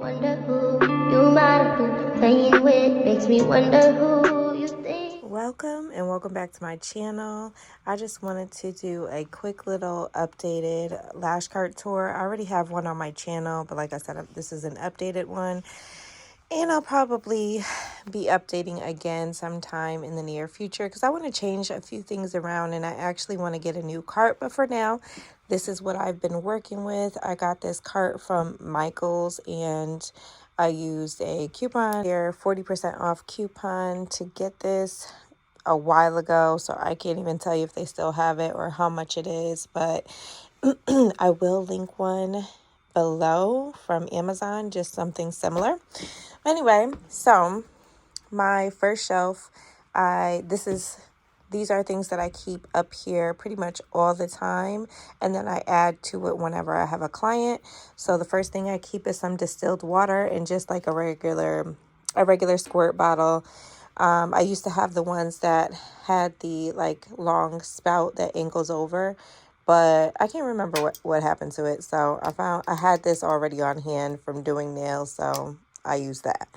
Wonder who you might have been playing with. Makes me wonder who you think. Welcome and welcome back to my channel. I just wanted to do a quick little updated lash cart tour. I already have one on my channel, but like I said, this is an updated one. And I'll probably be updating again sometime in the near future because I want to change a few things around and I actually want to get a new cart. But for now, this is what I've been working with. I got this cart from Michael's and I used a coupon here, 40% off coupon to get this a while ago. So I can't even tell you if they still have it or how much it is, but I will link one below from Amazon, just something similar. Anyway, so my first shelf, these are things that I keep up here pretty much all the time, and then I add to it whenever I have a client. So the first thing I keep is some distilled water and just like a regular squirt bottle. I used to have the ones that had the like long spout that ankles over, but I can't remember what happened to it. So I had this already on hand from doing nails, so I use that.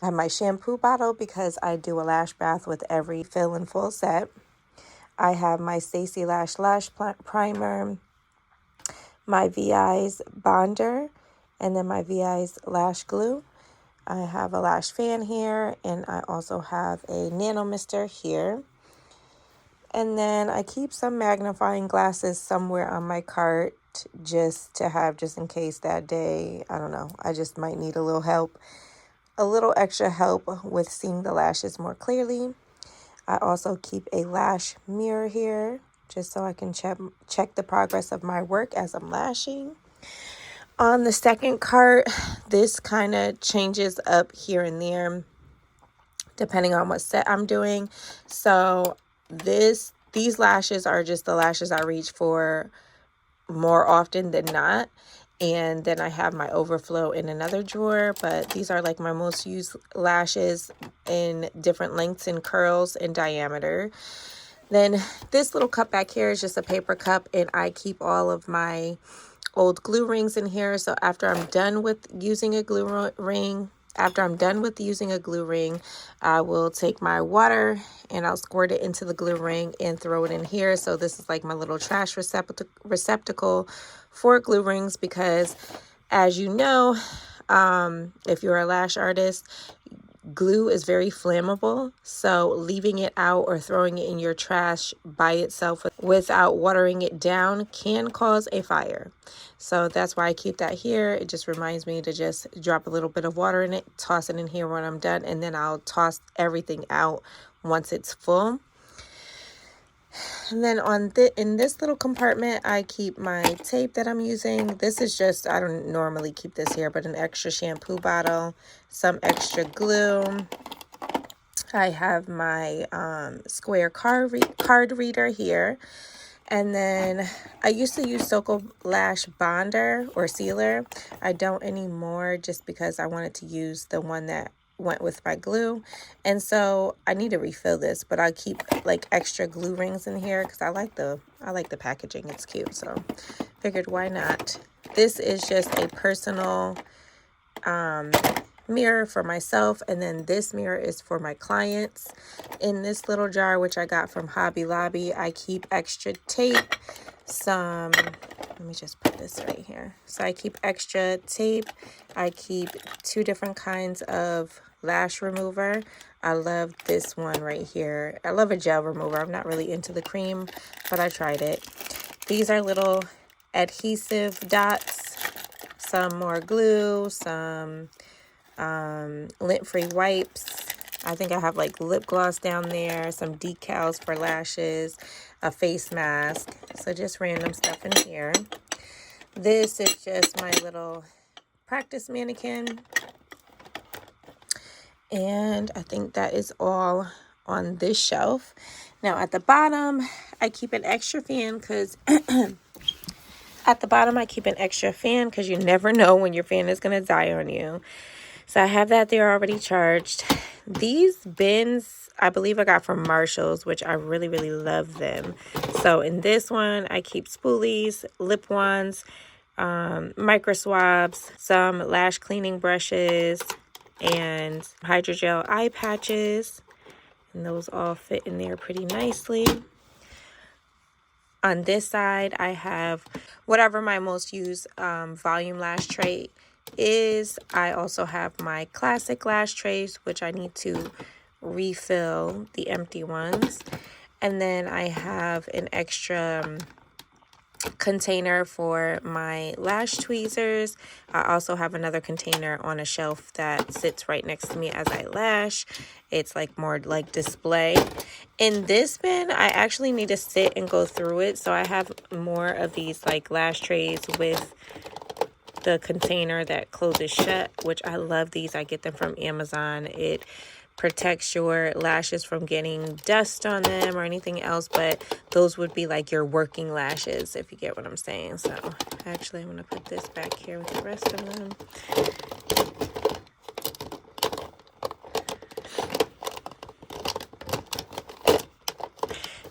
I have my shampoo bottle because I do a lash bath with every fill and full set. I have my Stacey Lash Primer, my VI's Bonder, and then my VI's Lash Glue. I have a lash fan here, and I also have a nano mister here. And then I keep some magnifying glasses somewhere on my cart just to have, just in case that day, I don't know, I just might need a little extra help with seeing the lashes more clearly. I also keep a lash mirror here just so I can check the progress of my work as I'm lashing. On the second cart, this kind of changes up here and there depending on what set I'm doing. So these lashes are just the lashes I reach for more often than not. And then I have my overflow in another drawer, but these are like my most used lashes in different lengths and curls and diameter. Then this little cup back here is just a paper cup, and I keep all of my old glue rings in here. So after I'm done with using a glue ring, I will take my water and I'll squirt it into the glue ring and throw it in here. So this is like my little trash receptacle for glue rings because, as you know, if you're a lash artist, glue is very flammable, so leaving it out or throwing it in your trash by itself without watering it down can cause a fire. So that's why I keep that here. It just reminds me to just drop a little bit of water in it, toss it in here when I'm done, and then I'll toss everything out once it's full. And then in this little compartment, I keep my tape that I'm using. This is just, I don't normally keep this here, but an extra shampoo bottle, some extra glue. I have my square card reader here. And then I used to use XOXO Lash Bonder or Sealer. I don't anymore just because I wanted to use the one that went with my glue. And so I need to refill this, but I keep like extra glue rings in here because I like the packaging. It's cute. So figured why not. This is just a personal mirror for myself, and then this mirror is for my clients. In this little jar, which I got from Hobby Lobby, I keep extra tape, let me just put this right here. So I keep extra tape. I keep 2 different kinds of lash remover. I love this one right here. I love a gel remover. I'm not really into the cream, but I tried it. These are little adhesive dots, some more glue, some lint-free wipes. I think I have like lip gloss down there, some decals for lashes, a face mask. So just random stuff in here. This is just my little practice mannequin. And I think that is all on this shelf. Now at the bottom, I keep an extra fan because you never know when your fan is going to die on you. So I have that there already charged. These bins, I believe I got from Marshall's, which I really, really love them. So in this one, I keep spoolies, lip wands, micro swabs, some lash cleaning brushes, and hydrogel eye patches. And those all fit in there pretty nicely. On this side, I have whatever my most used volume lash tray is. I also have my classic lash trays, which I need to refill the empty ones. And then I have an extra container for my lash tweezers. I also have another container on a shelf that sits right next to me as I lash. It's like more like display. In this bin, I actually need to sit and go through it. So I have more of these like lash trays with the container that closes shut, which I love these. I get them from Amazon. It protects your lashes from getting dust on them or anything else, but those would be like your working lashes, if you get what I'm saying. So actually I'm going to put this back here with the rest of them.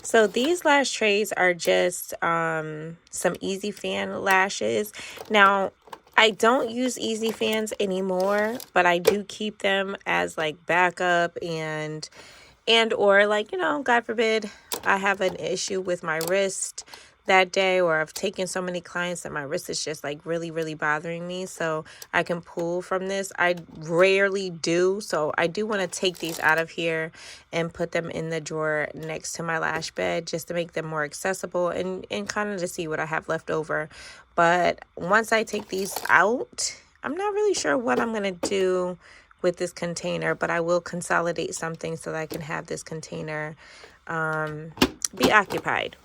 So these lash trays are just some Easy Fan lashes. Now, I don't use Easy Fans anymore, but I do keep them as like backup and or like, you know, God forbid I have an issue with my wrist that day, or I've taken so many clients that my wrist is just like really bothering me, so I can pull from this. I rarely do, so I do want to take these out of here and put them in the drawer next to my lash bed just to make them more accessible and kind of to see what I have left over. But once I take these out, I'm not really sure what I'm gonna do with this container, but I will consolidate something so that I can have this container be occupied.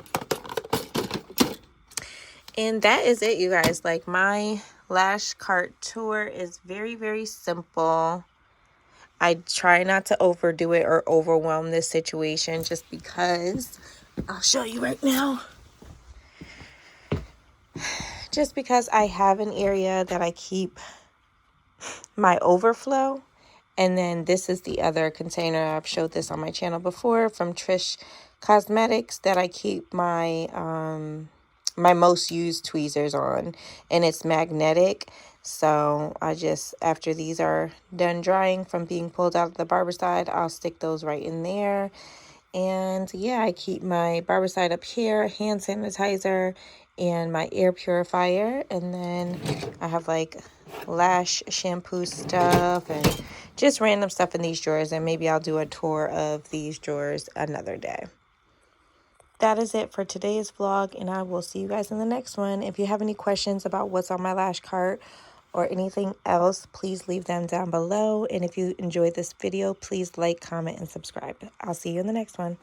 And that is it, you guys. Like, my lash cart tour is very simple. I try not to overdo it or overwhelm this situation just because I'll show you right now. Just because I have an area that I keep my overflow. And then this is the other container. I've showed this on my channel before from Trish Cosmetics that I keep my my most used tweezers on, and it's magnetic. So I just, after these are done drying from being pulled out of the Barbicide, I'll stick those right in there. And yeah, I keep my Barbicide up here, hand sanitizer, and my air purifier. And then I have like lash shampoo stuff and just random stuff in these drawers. And maybe I'll do a tour of these drawers another day. That is it for today's vlog, and I will see you guys in the next one. If you have any questions about what's on my lash cart or anything else, please leave them down below. And if you enjoyed this video, please like, comment, and subscribe. I'll see you in the next one.